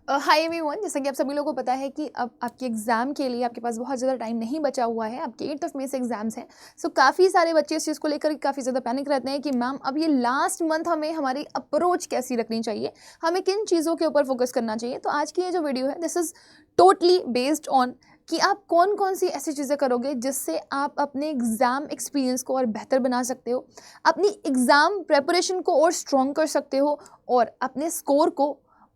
Hi everyone, जैसा कि आप सभी लोगों को पता है कि अब आपके एग्ज़ाम के लिए आपके पास बहुत ज़्यादा टाइम नहीं बचा हुआ है। आपके 8 मई से एग्ज़ाम्स हैं। सो काफ़ी सारे बच्चे इस चीज़ को लेकर काफ़ी ज़्यादा पैनिक रहते हैं कि मैम अब ये लास्ट मंथ हमें हमारी अप्रोच कैसी रखनी चाहिए, हमें किन चीज़ों के ऊपर फोकस करना चाहिए। तो आज की ये जो वीडियो है this is totally based on कि आप कौन कौन सी ऐसी चीज़ें करोगे जिससे आप अपने एग्ज़ाम एक्सपीरियंस को और बेहतर बना सकते हो, अपनी एग्ज़ाम प्रेपरेशन को और स्ट्रॉन्ग कर सकते हो और अपने स्कोर को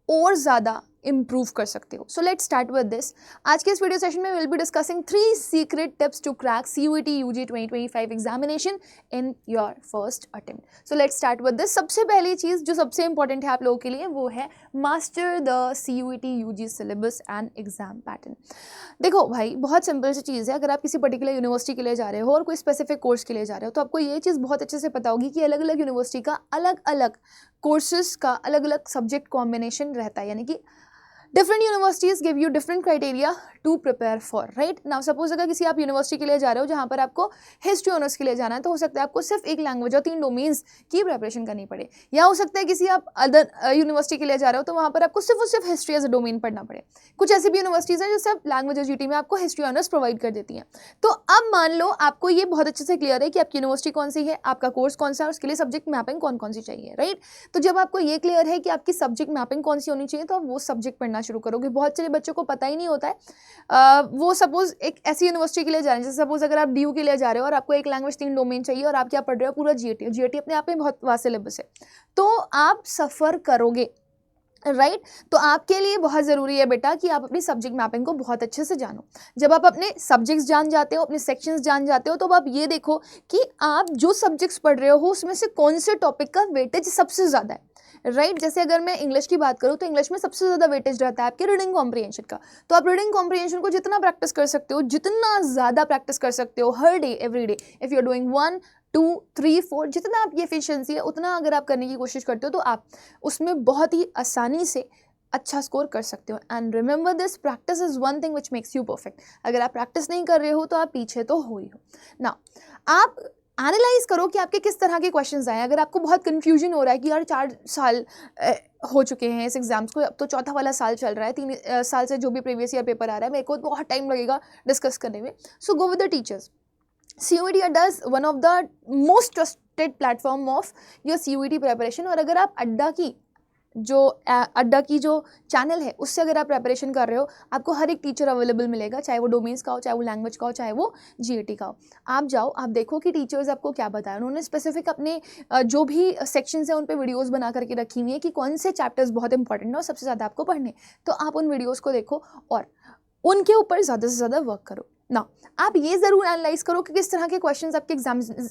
और ज़्यादा इम्प्रूव कर सकते हो। So let's start with this. आज के इस वीडियो सेशन में will be discussing 3 secret tips to crack CUET UG 2025 examination in your first attempt. So let's start with this. सबसे पहली चीज़ जो सबसे इंपॉर्टेंट है आप लोगों के लिए वो है master the CUET UG syllabus and exam pattern. देखो भाई, बहुत सिंपल सी चीज़ है। अगर आप किसी पर्टिकुलर यूनिवर्सिटी के लिए जा रहे हो और कोई स्पेसिफिक कोर्स के लिए जा रहे हो तो आपको ये चीज़ बहुत अच्छे से पता होगी कि अलग अलग यूनिवर्सिटी का अलग अलग कोर्सेज का अलग अलग सब्जेक्ट कॉम्बिनेशन रहता है, यानी कि different universities give you different criteria to prepare for, right now. Suppose अगर किसी आप यूनिवर्सिटी के लिए जा रहे हो जहाँ पर आपको हिस्ट्री ऑनर्स के लिए जाना है तो हो सकता है आपको सिर्फ एक लैंग्वेज और 3 डोमेन्स की प्रिपरेशन करनी पड़े, या हो सकता है किसी आप अदर यूनिवर्सिटी के लिए जा रहे हो तो वहाँ पर आपको सिर्फ और सिर्फ हिस्ट्री एज अ डोमेन पढ़ना पड़े। कुछ ऐसी भी यूनिवर्सिटीज़ हैं जो सिर्फ लैंग्वेज और GT में आपको हिस्ट्री ऑनर्स प्रोवाइड कर देती हैं। तो अब मान लो आपको ये बहुत अच्छे से क्लियर है कि आपकी यूनिवर्सिटी कौन सी है, आपका कोर्स कौन सा है, उसके लिए सब्जेक्ट मैपिंग कौन कौन सी चाहिए, राइट। तो जब आपको ये क्लियर है कि आपकी सब्जेक्ट मैपिंग कौन सी होनी चाहिए तो आप वो सब्जेक्ट पढ़ना शुरू करोगे। बहुत सारे बच्चों को पता ही नहीं होता है। वो सपोज एक ऐसी यूनिवर्सिटी के लिए जा रहे हैं, जैसे सपोज अगर आप DU के लिए जा रहे हो और आपको एक लैंग्वेज 3 डोमेन चाहिए और आप क्या पढ़ रहे हो, पूरा GAT अपने आप में बहुत वास्ट सिलेबस है, तो आप सफ़र करोगे, राइट। तो आपके लिए बहुत ज़रूरी है बेटा कि आप अपनी सब्जेक्ट मैपिंग को बहुत अच्छे से जानो। जब आप अपने सब्जेक्ट्स जान जाते हो, अपने सेक्शंस जान जाते हो, तो अब आप ये देखो कि आप जो सब्जेक्ट्स पढ़ रहे हो उसमें से कौन से टॉपिक का वेटेज सबसे ज़्यादा है, राइट। जैसे अगर मैं इंग्लिश की बात करूँ तो इंग्लिश में सबसे ज़्यादा वेटेज रहता है आपके रीडिंग कॉम्प्रिहेंशन का। तो आप रीडिंग कॉम्प्रिहेंशन को जितना प्रैक्टिस कर सकते हो, जितना ज़्यादा प्रैक्टिस कर सकते हो हर day every day, if you are doing 1 2 3 4, जितना आपकी एफिशिएंसी है उतना अगर आप करने की कोशिश करते हो तो आप उसमें बहुत ही आसानी से अच्छा स्कोर कर सकते हो। And remember this, practice is one thing which makes you perfect. अगर आप प्रैक्टिस नहीं कर रहे हो तो आप पीछे तो हो ही हो ना। आप एनालाइज करो कि आपके किस तरह के क्वेश्चंस आए। अगर आपको बहुत कंफ्यूजन हो रहा है कि यार 4 साल हो चुके हैं इस एग्जाम्स को, अब तो चौथा वाला साल चल रहा है, 3 साल से जो भी प्रीवियस ईयर पेपर आ रहा है, मेरे को बहुत टाइम लगेगा डिस्कस करने में, so go with the teachers. CUET Adda is one of the most trusted platform of your CUET preparation. और अगर आप अड्डा की जो चैनल है उससे अगर आप प्रेपरेशन कर रहे हो, आपको हर एक टीचर अवेलेबल मिलेगा, चाहे वो डोमेन्स का हो, चाहे वो लैंग्वेज का हो, चाहे वो GAT का हो। आप जाओ, आप देखो कि टीचर्स आपको क्या बताया। उन्होंने स्पेसिफिक अपने जो भी सेक्शंस हैं उन पे वीडियोस बना करके रखी हुई है कि कौन से चैप्टर्स बहुत इंपॉर्टेंट है और सबसे ज़्यादा आपको पढ़ने। तो आप उन वीडियोज़ को देखो और उनके ऊपर ज़्यादा से ज़्यादा वर्क करो ना। आप ये ज़रूर एनालाइज करो कि किस तरह के क्वेश्चंस आपके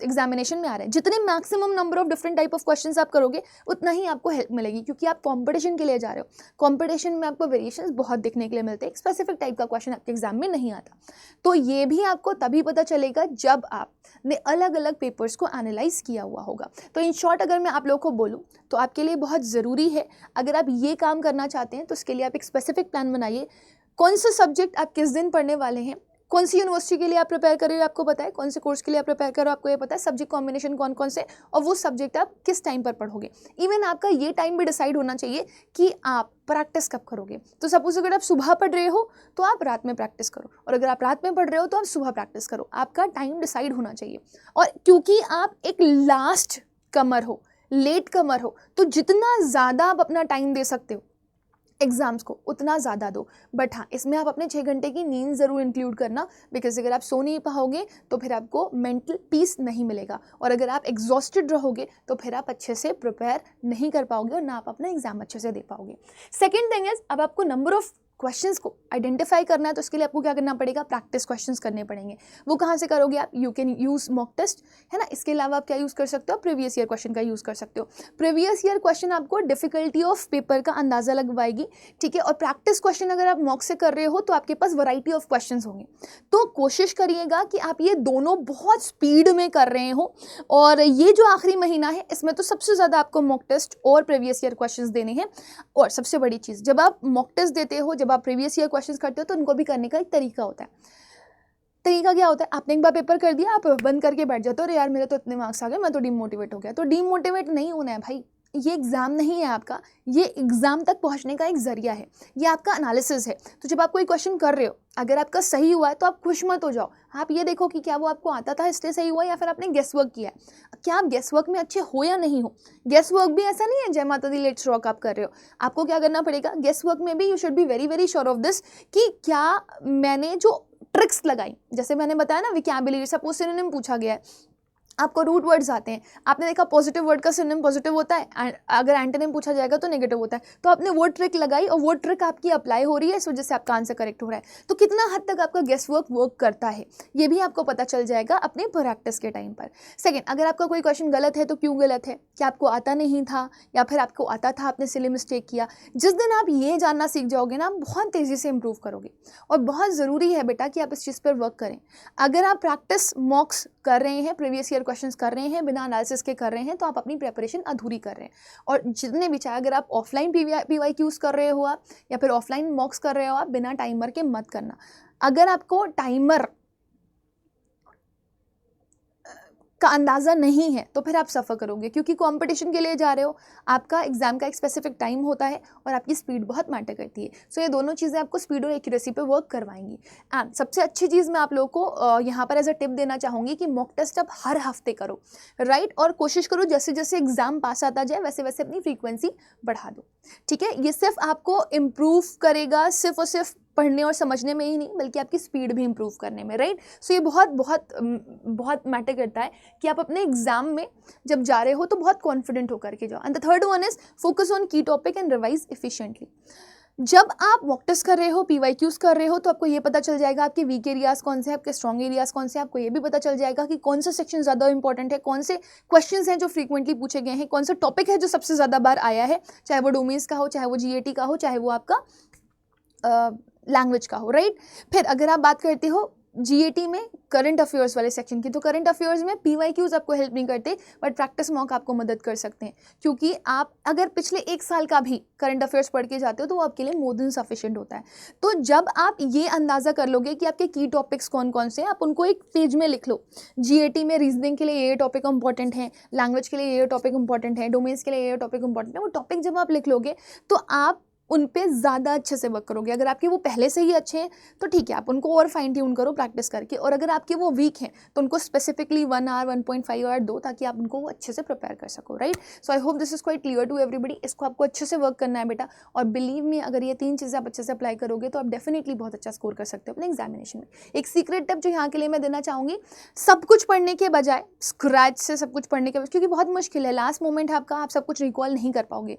एग्जामिनेशन में आ रहे हैं। जितने maximum number of different type of questions आप करोगे उतना ही आपको हेल्प मिलेगी, क्योंकि आप कंपटीशन के लिए जा रहे हो। कंपटीशन में आपको वेरिएशंस बहुत देखने के लिए मिलते हैं, एक स्पेसिफिक टाइप का क्वेश्चन आपके एग्जाम में नहीं आता। तो ये भी आपको तभी पता चलेगा जब आपने अलग अलग पेपर्स को एनालाइज किया हुआ होगा। तो इन शॉर्ट अगर मैं आप लोगों को बोलूँ तो आपके लिए बहुत ज़रूरी है, अगर आप ये काम करना चाहते हैं तो उसके लिए आप एक स्पेसिफिक प्लान बनाइए। कौन सा सब्जेक्ट आप किस दिन पढ़ने वाले हैं, कौन सी यूनिवर्सिटी के लिए आप प्रिपेयर कर रहे हो आपको पता है, कौन से कोर्स के लिए आप प्रिपेयर कर रहे हो आपको ये पता है, सब्जेक्ट कॉम्बिनेशन कौन कौन से, और वो सब्जेक्ट आप किस टाइम पर पढ़ोगे। इवन आपका ये टाइम भी डिसाइड होना चाहिए कि आप प्रैक्टिस कब करोगे। तो सपोज अगर आप सुबह पढ़ रहे हो तो आप रात में प्रैक्टिस करो, और अगर आप रात में पढ़ रहे हो तो आप सुबह प्रैक्टिस करो। आपका टाइम डिसाइड होना चाहिए। और क्योंकि आप एक लास्ट कमर हो, लेट कमर हो, तो जितना ज़्यादा आप अपना टाइम दे सकते हो एग्जाम्स को उतना ज़्यादा दो। बट हाँ, इसमें आप अपने 6 घंटे की नींद ज़रूर इंक्लूड करना, बिकॉज अगर आप सो नहीं पाओगे तो फिर आपको मेंटल पीस नहीं मिलेगा, और अगर आप एग्जॉस्टेड रहोगे तो फिर आप अच्छे से प्रिपेयर नहीं कर पाओगे और ना आप अपना एग्जाम अच्छे से दे पाओगे। सेकेंड थिंग इज, अब आपको नंबर ऑफ क्वेश्चंस को आइडेंटिफाई करना है तो उसके लिए आपको क्या करना पड़ेगा, प्रैक्टिस क्वेश्चंस करने पड़ेंगे। वो कहाँ से करोगे आप, you can use mock test, है ना। इसके अलावा आप क्या यूज़ कर सकते हो, प्रीवियस ईयर क्वेश्चन का यूज़ कर सकते हो। प्रीवियस ईयर क्वेश्चन आपको डिफिकल्टी ऑफ पेपर का अंदाज़ा लगवाएगी, ठीक है। और प्रैक्टिस क्वेश्चन अगर आप मॉक से कर रहे हो तो आपके पास वैरायटी ऑफ क्वेश्चंस होंगे। तो कोशिश करिएगा कि आप ये दोनों बहुत स्पीड में कर रहे हो। और ये जो आखिरी महीना है इसमें तो सबसे ज़्यादा आपको मॉक टेस्ट और प्रीवियस ईयर क्वेश्चंस देने हैं। और सबसे बड़ी चीज़, जब आप मॉक टेस्ट देते हो, जब आप प्रीवियस ईयर क्वेश्चंस करते हो, तो उनको भी करने का एक तरीका होता है। तरीका क्या होता है, आपने एक बार पेपर कर दिया, आप बंद करके बैठ जाते हो, अरे यार मेरे तो इतने मार्क्स आ गए, मैं तो डीमोटिवेट हो गया। तो डीमोटिवेट नहीं होना है भाई, ये एग्ज़ाम नहीं है आपका, ये एग्ज़ाम तक पहुंचने का एक ज़रिया है, ये आपका एनालिसिस है। तो जब आप कोई क्वेश्चन कर रहे हो, अगर आपका सही हुआ है तो आप खुश मत हो जाओ, आप ये देखो कि क्या वो आपको आता था इसलिए सही हुआ या फिर आपने गेस वर्क किया है, क्या आप गेस वर्क में अच्छे हो या नहीं हो। गेस वर्क भी ऐसा नहीं है जय माता दी लेट्स रॉक आप कर रहे हो, आपको क्या करना पड़ेगा, गेस वर्क में भी you should be very very sure of this कि क्या मैंने जो ट्रिक्स लगाई, जैसे मैंने बताया ना विकैबुलरी, सपोज सिनोनिम पूछा गया है, आपको रूट वर्ड्स आते हैं, आपने देखा पॉजिटिव वर्ड का सिनोनिम पॉजिटिव होता है, अगर एंटोनिम पूछा जाएगा तो नेगेटिव होता है, तो आपने वो ट्रिक लगाई और वो ट्रिक आपकी अप्लाई हो रही है, इस वजह से आपका आंसर करेक्ट हो रहा है। तो कितना हद तक आपका गेस वर्क करता है ये भी आपको पता चल जाएगा अपने प्रैक्टिस के टाइम पर। सेकेंड, अगर आपका कोई क्वेश्चन गलत है तो क्यों गलत है, क्या आपको आता नहीं था या फिर आपको आता था आपने सिली मिस्टेक किया। जिस दिन आप ये जानना सीख जाओगे ना, आप बहुत तेज़ी से इंप्रूव करोगे। और बहुत ज़रूरी है बेटा कि आप इस चीज़ पर वर्क करें। अगर आप प्रैक्टिस मॉक्स कर रहे हैं, प्रीवियस ईयर क्वेश्चंस कर रहे हैं, बिना एनालिसिस के कर रहे हैं, तो आप अपनी प्रिपरेशन अधूरी कर रहे हैं। और जितने भी, चाहे अगर आप ऑफलाइन PYQs कर रहे हो आप या फिर ऑफलाइन मॉक्स कर रहे हो आप, बिना टाइमर के मत करना। अगर आपको टाइमर का अंदाज़ा नहीं है तो फिर आप सफ़र करोगे, क्योंकि कंपटीशन के लिए जा रहे हो, आपका एग्जाम का एक स्पेसिफिक टाइम होता है और आपकी स्पीड बहुत मैटर करती है। सो ये दोनों चीज़ें आपको स्पीड और एक्यूरेसी पे वर्क करवाएंगी। एंड सबसे अच्छी चीज़ मैं आप लोगों को यहाँ पर एज अ टिप देना चाहूँगी कि मॉक टेस्ट आप हर हफ्ते करो, राइट। और कोशिश करो जैसे जैसे एग्जाम पास आता जाए वैसे वैसे अपनी फ्रीक्वेंसी बढ़ा दो, ठीक है। ये सिर्फ आपको इम्प्रूव करेगा, सिर्फ और सिर्फ पढ़ने और समझने में ही नहीं, बल्कि आपकी स्पीड भी इंप्रूव करने में, राइट। सो ये बहुत बहुत बहुत मैटर करता है कि आप अपने एग्जाम में जब जा रहे हो तो बहुत कॉन्फिडेंट होकर के जाओ। And the third one is focus on की टॉपिक एंड रिवाइज एफिशिएंटली। जब आप मॉक टेस्ट कर रहे हो, PYQs कर रहे हो, तो आपको ये पता चल जाएगा आपके वीक एरियाज कौन से हैं, आपके स्ट्रॉन्ग एरियाज कौन से हैं। आपको ये भी पता चल जाएगा कि कौन सा सेक्शन ज़्यादा इंपॉर्टेंट है, कौन से क्वेश्चंस हैं जो फ्रीक्वेंटली पूछे गए हैं, कौन सा टॉपिक है जो सबसे ज़्यादा बार आया है, चाहे वो डोमेन्स का हो, चाहे वो GAT का हो, चाहे वो आपका लैंग्वेज का हो, राइट। फिर अगर आप बात करते हो GAT में करंट अफेयर्स वाले सेक्शन की, तो करंट अफेयर्स में PYQs आपको हेल्प नहीं करते, बट प्रैक्टिस मॉक आपको मदद कर सकते हैं, क्योंकि आप अगर पिछले 1 साल का भी करंट अफेयर्स पढ़ के जाते हो तो वो आपके लिए मोर देन सफिशिएंट होता है। तो जब आप ये अंदाज़ा कर लोगे कि आपके की टॉपिक्स कौन कौन से हैं, आप उनको एक पेज में लिख लो। GAT में रीजनिंग के लिए ये टॉपिक इंपॉर्टेंट है, लैंग्वेज के लिए ये टॉपिक इंपॉर्टेंट है, डोमेन्स के लिए ये टॉपिक इंपॉर्टेंट है। वो टॉपिक जब आप लिख लोगे तो आप उन पे ज़्यादा अच्छे से वर्क करोगे। अगर आपके वो पहले से ही अच्छे हैं तो ठीक है, आप उनको और फाइन ट्यून करो प्रैक्टिस करके, और अगर आपके वो वीक हैं तो उनको स्पेसिफिकली 1 आवर 1.5 आवर दो, ताकि आप उनको वो अच्छे से प्रिपेयर कर सको, right. So I hope this is quite clear to everybody. इसको आपको अच्छे से वर्क करना है बेटा, और बिलीव मी, अगर ये 3 चीज़ें आप अच्छे से अप्लाई करोगे तो आप डेफिनेटली बहुत अच्छा स्कोर कर सकते हो अपने एग्जामिनेशन में। एक सीक्रेट टिप जो यहाँ के लिए मैं देना चाहूँगी, सब कुछ पढ़ने के बजाय, स्क्रैच से सब कुछ पढ़ने के बजाय, क्योंकि बहुत मुश्किल है, लास्ट मोमेंट आपका, आप सब कुछ रिकॉल नहीं कर पाओगे।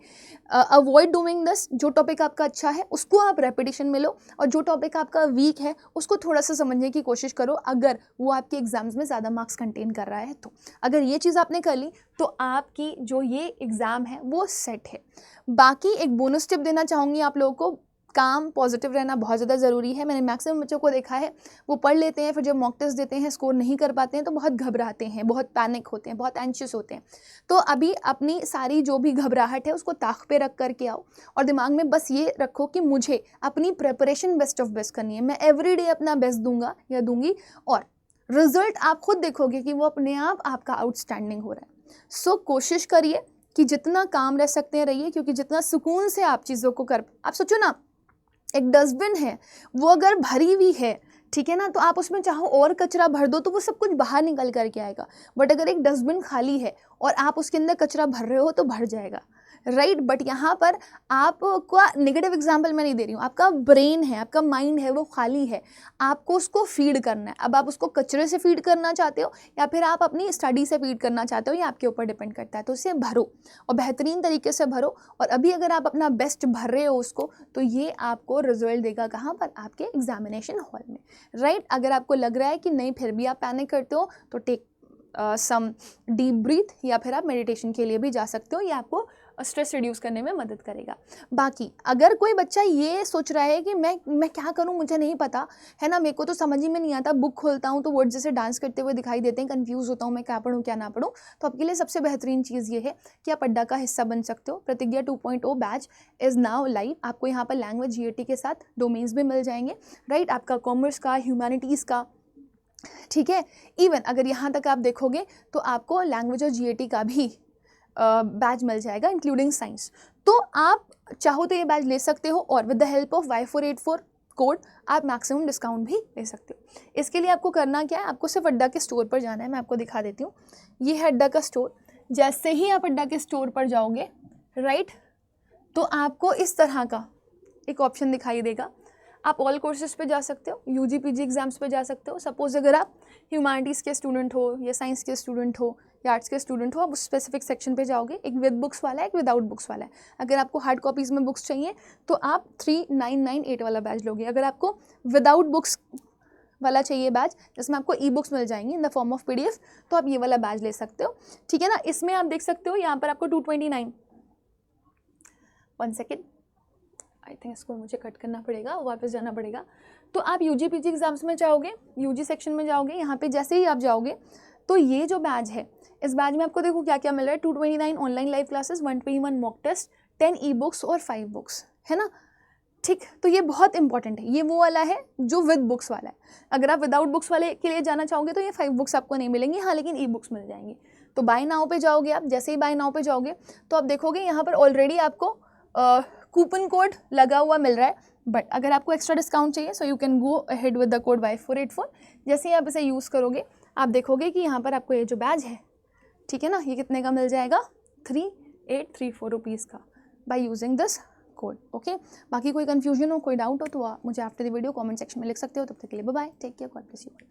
Avoid doing this. जो टॉपिक आपका अच्छा है उसको आप रेपिटेशन में लो, और जो टॉपिक आपका वीक है उसको थोड़ा सा समझने की कोशिश करो, अगर वो आपके एग्जाम्स में ज़्यादा मार्क्स कंटेन कर रहा है तो। अगर ये चीज़ आपने कर ली तो आपकी जो ये एग्ज़ाम है वो सेट है। बाकी एक बोनस टिप देना चाहूँगी आप लोगों को, काम पॉजिटिव रहना बहुत ज़्यादा ज़रूरी है। मैंने मैक्सिमम बच्चों को देखा है, वो पढ़ लेते हैं, फिर जब मॉक टेस्ट देते हैं, स्कोर नहीं कर पाते हैं तो बहुत घबराते हैं, बहुत पैनिक होते हैं, बहुत एंशियस होते हैं। तो अभी अपनी सारी जो भी घबराहट है उसको ताक पे रख करके आओ, और दिमाग में बस ये रखो कि मुझे अपनी प्रिपरेशन बेस्ट ऑफ बेस्ट करनी है, मैं एवरीडे अपना बेस्ट दूंगा या दूंगी, और रिजल्ट आप खुद देखोगे कि वो अपने आप आपका आउटस्टैंडिंग हो रहा है। सो कोशिश करिए कि जितना काम रह सकते हैं रहिए, क्योंकि जितना सुकून से आप चीज़ों को कर, आप सोचो ना, एक डस्टबिन है, वो अगर भरी हुई है, ठीक है ना, तो आप उसमें चाहो और कचरा भर दो तो वो सब कुछ बाहर निकल करके आएगा। बट अगर एक डस्टबिन खाली है और आप उसके अंदर कचरा भर रहे हो तो भर जाएगा, राइट। बट यहाँ पर आपका नेगेटिव एग्जाम्पल मैं नहीं दे रही हूँ, आपका ब्रेन है, आपका माइंड है, वो खाली है, आपको उसको फीड करना है। अब आप उसको कचरे से फीड करना चाहते हो या फिर आप अपनी स्टडी से फीड करना चाहते हो, ये आपके ऊपर डिपेंड करता है। तो उसे भरो और बेहतरीन तरीके से भरो, और अभी अगर आप अपना बेस्ट भर रहे हो उसको, तो ये आपको रिजल्ट देगा कहाँ पर, आपके एग्जामिनेशन हॉल में, राइट। अगर आपको लग रहा है कि नहीं फिर भी आप पैनिक करते हो तो टेक सम डीप ब्रीथ, या फिर आप मेडिटेशन के लिए भी जा सकते हो, ये आपको स्ट्रेस रिड्यूस करने में मदद करेगा। बाकी अगर कोई बच्चा ये सोच रहा है कि मैं क्या करूं, मुझे नहीं पता है ना, मेरे को तो समझ ही में नहीं आता, बुक खोलता हूं तो वर्ड जैसे डांस करते हुए दिखाई देते हैं, कंफ्यूज होता हूं मैं क्या पढूं क्या ना पढूं, तो आपके लिए सबसे बेहतरीन चीज़ ये है कि आप अड्डा का हिस्सा बन सकते हो। प्रतिज्ञा 2.0 बैच इज़ नाउ लाइव। आपको यहाँ पर लैंग्वेज GAT के साथ डोमेन्स भी मिल जाएंगे, राइट, आपका कॉमर्स का, ह्यूमैनिटीज़ का, ठीक है। इवन अगर यहाँ तक आप देखोगे तो आपको लैंग्वेज और GAT का भी बैच मिल जाएगा इंक्लूडिंग साइंस। तो आप चाहो तो ये बैच ले सकते हो और with the help of Y484 code आप मैक्सिमम डिस्काउंट भी ले सकते हो। इसके लिए आपको करना क्या है, आपको सिर्फ अड्डा के स्टोर पर जाना है। मैं आपको दिखा देती हूँ, ये है अड्डा का स्टोर। जैसे ही आप अड्डा के स्टोर पर जाओगे राइट, तो आपको इस तरह का एक ऑप्शन दिखाई देगा। आप ऑल कोर्सेज पे जा सकते हो, यूजी पीजी एग्जाम्स पे जा सकते हो। सपोज अगर आप ह्यूमैनिटीज़ के स्टूडेंट हो या साइंस के स्टूडेंट हो या आर्ट्स के स्टूडेंट हो, आप उस स्पेसिफिक सेक्शन पे जाओगे। एक विद बुक्स वाला है, एक विदाउट बुक्स वाला है। अगर आपको हार्ड कॉपीज़ में बुक्स चाहिए तो आप 3998 वाला बैच लोगे। अगर आपको विदाउट बुक्स वाला चाहिए बैच, जिसमें आपको ई बुक्स मिल जाएंगी in the form of PDF, तो आप ये वाला बैच ले सकते हो, ठीक है ना। इसमें आप देख सकते हो यहाँ पर आपको 229, 1 सेकेंड, आई थिंक इसको मुझे कट करना पड़ेगा, वापस जाना पड़ेगा। तो आप UG PG एग्जाम्स में जाओगे, UG सेक्शन में जाओगे, यहाँ पे जैसे ही आप जाओगे तो ये जो बैच है, इस बैच में आपको देखो क्या क्या मिल रहा है। 229 online live classes, 121 mock test, 10 e books और 5 बुक्स, है ना। ठीक, तो ये बहुत इंपॉर्टेंट है। ये वो वाला है जो विद बुक्स वाला है। अगर आप विदाउट बुक्स वाले के लिए जाना चाहोगे तो ये 5 बुक्स आपको नहीं मिलेंगी, हाँ लेकिन ई बुक्स मिल जाएंगी। तो बाय नाउ पे जाओगे आप, जैसे ही बाय नाउ पे जाओगे तो आप देखोगे यहाँ पर ऑलरेडी आपको कूपन कोड लगा हुआ मिल रहा है। बट अगर आपको एक्स्ट्रा डिस्काउंट चाहिए so you can go ahead with the code Y484। जैसे ही आप इसे यूज़ करोगे आप देखोगे कि यहाँ पर आपको ये जो बैच है, ठीक है ना, ये कितने का मिल जाएगा, 3834 रुपीज़ का, by using this code. Okay, बाकी कोई कन्फ्यूजन हो, कोई डाउट हो तो आप मुझे after the video comment section में लिख सकते हो। तब तक के लिए bye bye, take care, God bless you.